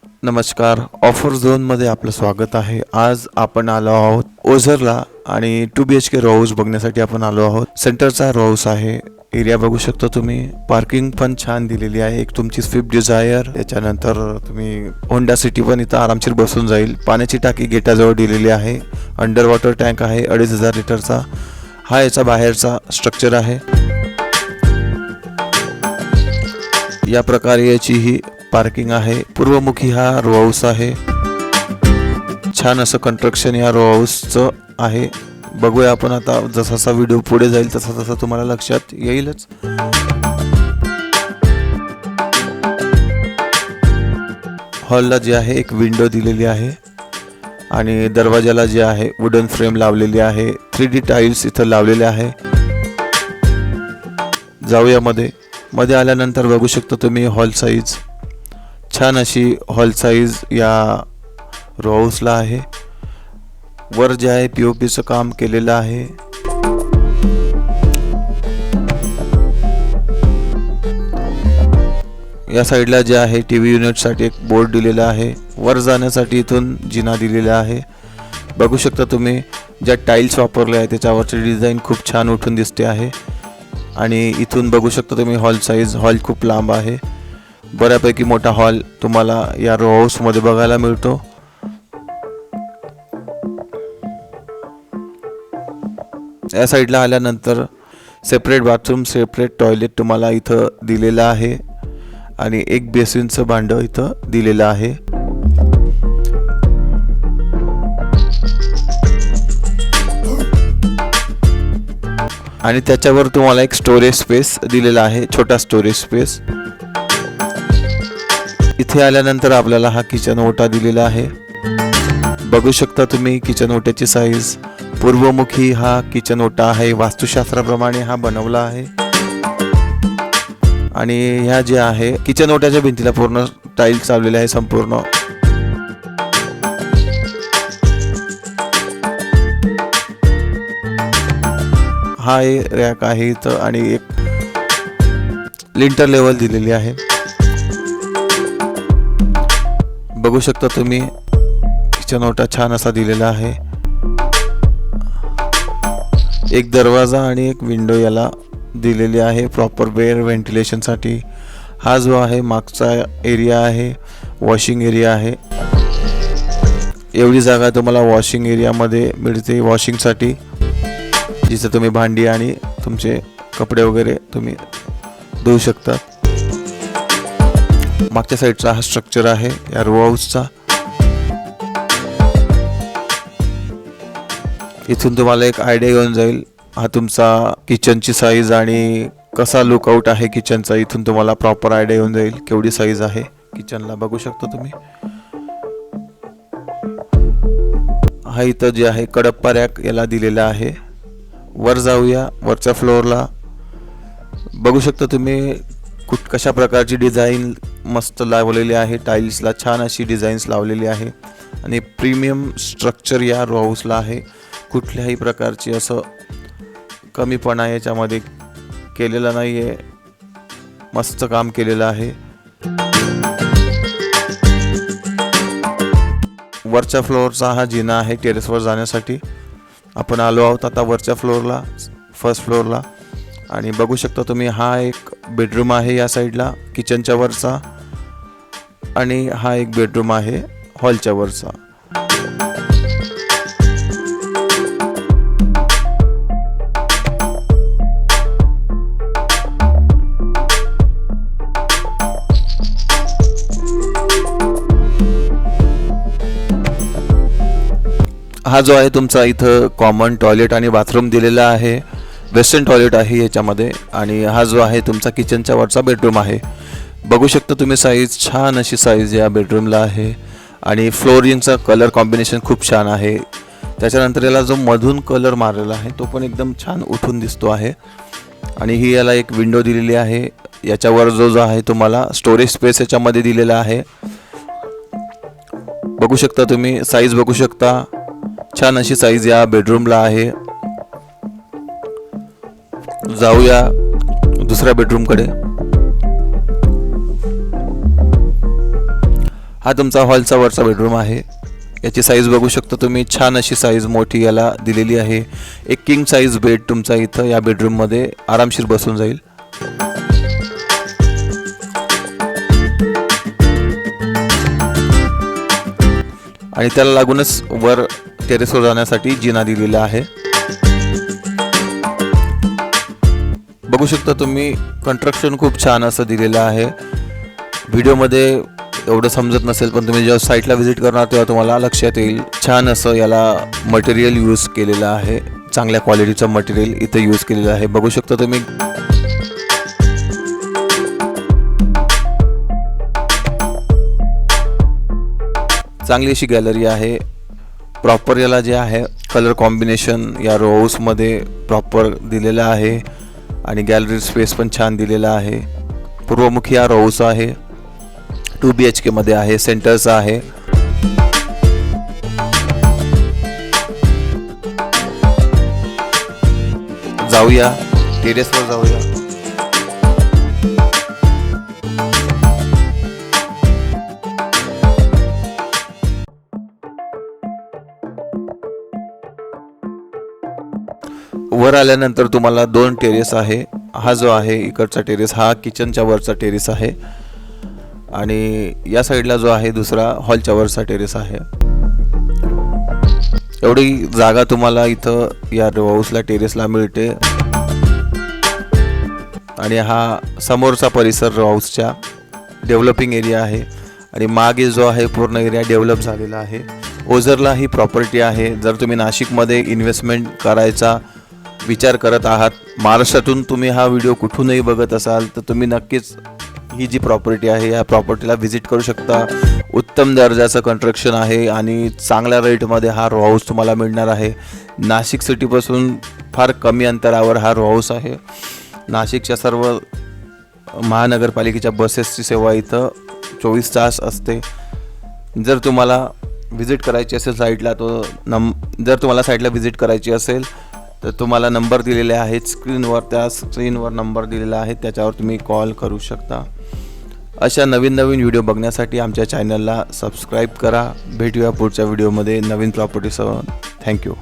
नमस्कार, ऑफर झोनमध्ये आपलं स्वागत आहे. आज आपण आलो आहोत ओझरला आणि 2 BHK रो हाऊस बघण्यासाठी आपण आलो आहोत. सेंटरचा रो हाऊस आहे. एरिया बघू शकता तुम्ही. पार्किंग पण छान दिलेली आहे. एक तुमची स्विफ्ट डिझायर, त्याच्यानंतर तुम्ही होंडा सिटी पण इथं आरामशीर बसून जाईल. पाण्याची टाकी गेटाजवळ दिलेली आहे. अंडर वॉटर टँक आहे 2,500 लिटरचा. हा याचा बाहेरचा स्ट्रक्चर आहे. या प्रकारे याची ही पार्किंग आहे. पूर्वमुखी हा रो हाऊस आहे. छान असं कंस्ट्रक्शन या रो हाऊसचं आहे. बघूया आपण आता. जसा जसा व्हिडिओ पुढे जाईल तसा तसा तुम्हाला लक्षात येईलच. हॉलला जे आहे एक विंडो दिलेली आहे आणि दरवाजाला जे आहे वुडन फ्रेम लावलेली आहे. 3D टाइल्स इथं लावलेले आहे. जाऊया मध्ये आल्यानंतर बघू शकता तुम्ही हॉल साईज. छान अशी हॉल साईज या रो हाऊसला आहे. वर जे आहे POPचं काम केलेलं आहे. या साईडला जे आहे TV युनिटसाठी एक बोर्ड दिलेला आहे. वर जाण्यासाठी इथून जिना दिलेला आहे. बघू शकता तुम्ही ज्या टाइल्स वापरले आहे त्याच्यावरची डिझाईन खूप छान उठून दिसते आहे. आणि इथून बघू शकता तुम्ही हॉल साईज. हॉल खूप लांब आहे. बऱ्यापैकी मोठा हॉल तुम्हाला या रो हाऊसमध्ये बघायला मिळतो. या साईडला आल्यानंतर सेपरेट बाथरूम, सेपरेट टॉयलेट तुम्हाला इथं दिलेलं आहे आणि एक बेसिनचं भांडं इथं दिलेलं आहे. आणि त्याच्यावर तुम्हाला एक स्टोरेज स्पेस दिलेला आहे, छोटा स्टोरेज स्पेस. इथे आल्यानंतर आपल्याला हा किचन ओटा दिलेला आहे. बघू शकता तुम्ही किचन ओट्याची साईज. पूर्वमुखी हा किचन ओटा आहे. वास्तुशास्त्राप्रमाणे हा बनवला आहे. आणि ह्या जे आहे किचन ओट्याच्या भिंतीला पूर्ण टाइल्स लावलेले आहे संपूर्ण. हा एक रॅक आहे इथं आणि एक लिंटर लेवल दिलेली आहे. बघू शकता तुम्ही किचन ओटा छान असा दिलेला आहे. एक दरवाजा आणि एक विंडो याला दिलेली आहे प्रॉपर वेअर व्हेंटिलेशनसाठी. हा जो आहे मागचा एरिया आहे, वॉशिंग एरिया आहे. एवढी जागा तुम्हाला वॉशिंग एरियामध्ये मिळते वॉशिंगसाठी, जिथे तुम्ही भांडी आणि तुमचे कपडे वगैरे तुम्ही धुवू शकता. मागच्या साईडचा हा स्ट्रक्चर आहे या रो हाऊसचा. इथून तुम्हाला एक आयडिया येऊन जाईल हा तुमचा किचनची साईज आणि कसा लुकआउट आहे किचनचा. इथून तुम्हाला प्रॉपर आयडिया येऊन जाईल केवढी साईज आहे किचनला. बघू शकता तुम्ही. हा इथं जे आहे कडप्पा रॅक याला दिलेला आहे. वर जाऊया वरच्या फ्लोअरला. बघू शकता तुम्ही कशा प्रकारची डिझाईन मस्त लावलेली आहे. टाइल्सला छान अशी डिझाईन्स लावलेली आहे आणि प्रीमियम स्ट्रक्चर या रो हाऊसला आहे. कुठल्याही प्रकारची असं कमीपणा याच्यामध्ये केलेला नाही आहे. मस्त काम केलेलं आहे. वरच्या फ्लोअरचा हा जिना आहे टेरेसवर जाण्यासाठी. आपण आलो आहोत आता वरच्या फ्लोअरला, फर्स्ट फ्लोअरला. आणि बघू शकता तुम्ही हा एक बेडरूम आहे या साईडला किचनच्या वरचा आणि हा एक बेडरूम आहे हॉलच्या वरचा. हा जो आहे तुमचा इथं कॉमन टॉयलेट आणि बाथरूम दिलेला आहे. वेस्टर्न टॉयलेट आहे याच्यामध्ये. आणि हा जो आहे तुमचा किचनच्या वरचा बेडरूम आहे. बघू शकता तुम्ही साईज. छान अशी साईज या बेडरूमला आहे. आणि फ्लोरिंगचा कलर कॉम्बिनेशन खूप छान आहे. त्याच्यानंतर याला जो मधून कलर मारलेला आहे तो पण एकदम छान उठून दिसतो आहे. आणि ही याला एक विंडो दिलेली आहे. याच्यावर जो आहे तुम्हाला स्टोरेज स्पेस याच्यामध्ये दिलेला आहे. बघू शकता तुम्ही साईज. बघू शकता छान अशी साईज या बेडरूमला आहे. जाऊया दुसऱ्या बेडरूमकडे. हा तुमचा हॉलचा वरचा बेडरूम आहे. याची साईज बघू शकता तुम्ही, छान अशी साईज मोठी याला दिलेली आहे. एक किंग साईज बेड तुमचा इथं या बेडरूममध्ये आरामशीर बसून जाईल. आणि त्याला लागूनच वर टेरेसवर जाण्यासाठी जिना दिलेला आहे. बघू शकता तुम्ही, कंस्ट्रक्शन खूप छान असं दिलेलं आहे. व्हिडिओमध्ये एवढं समजत नसेल, पण तुम्ही जेव्हा साईटला व्हिजिट करणार तेव्हा तुम्हाला लक्षात येईल. छान असं याला मटेरियल यूज केलेलं आहे, चांगल्या क्वालिटीचं मटेरियल इथं यूज केलेलं आहे. बघू शकता तुम्ही. चांगली अशी गॅलरी आहे. प्रॉपर याला जे आहे कलर कॉम्बिनेशन या रो हाऊसमध्ये प्रॉपर दिलेलं आहे आणि गॅलरी स्पेस पण छान दिलेला आहे. पूर्वमुखी हा रो हाऊस आहे. 2 BHK मध्ये आहे, सेंटरचा आहे. जाऊया टेरेसवर जाऊया. वर आल्यानंतर तुम्हाला 2 टेरेस आहे. हा जो आहे इकडचा टेरेस हा किचनच्या वरचा टेरेस आहे आणि या साईडला जो आहे दुसरा हॉलच्या वरचा टेरेस आहे. एवढी जागा तुम्हाला इथं या रो हाऊसला टेरेसला मिळते. आणि हा समोरचा परिसर रो हाऊसच्या डेव्हलपिंग एरिया आहे आणि मागे जो आहे पूर्ण एरिया डेव्हलप झालेला आहे. ओझरला ही प्रॉपर्टी आहे. जर तुम्ही नाशिकमध्ये इन्व्हेस्टमेंट करायचा विचार करत आहात, महाराष्ट्रातून तुम्ही हा व्हिडिओ कुठूनही बघत असाल, तर तुम्ही नक्कीच ही जी प्रॉपर्टी आहे या प्रॉपर्टीला व्हिजिट करू शकता. उत्तम दर्जाचं कंस्ट्रक्शन आहे आणि चांगल्या रेटमध्ये हा रो हाऊस तुम्हाला मिळणार आहे. नाशिक सिटीपासून फार कमी अंतरावर हा रो हाऊस आहे. नाशिकच्या सर्व महानगरपालिकेच्या बसेसची सेवा इथं 24 तास असते. जर तुम्हाला व्हिजिट करायची असेल साईटला, जर तुम्हाला साईटला व्हिजिट करायची असेल तर तुम्हाला नंबर दिलेले आहेत स्क्रीनवर. त्या स्क्रीनवर नंबर दिलेला आहे, त्याच्यावर तुम्ही कॉल करू शकता. अशा नवीन व्हिडिओ बघण्यासाठी आमच्या चॅनलला सबस्क्राईब करा. भेटूया पुढच्या व्हिडिओमध्ये नवीन प्रॉपर्टीसह. थँक्यू.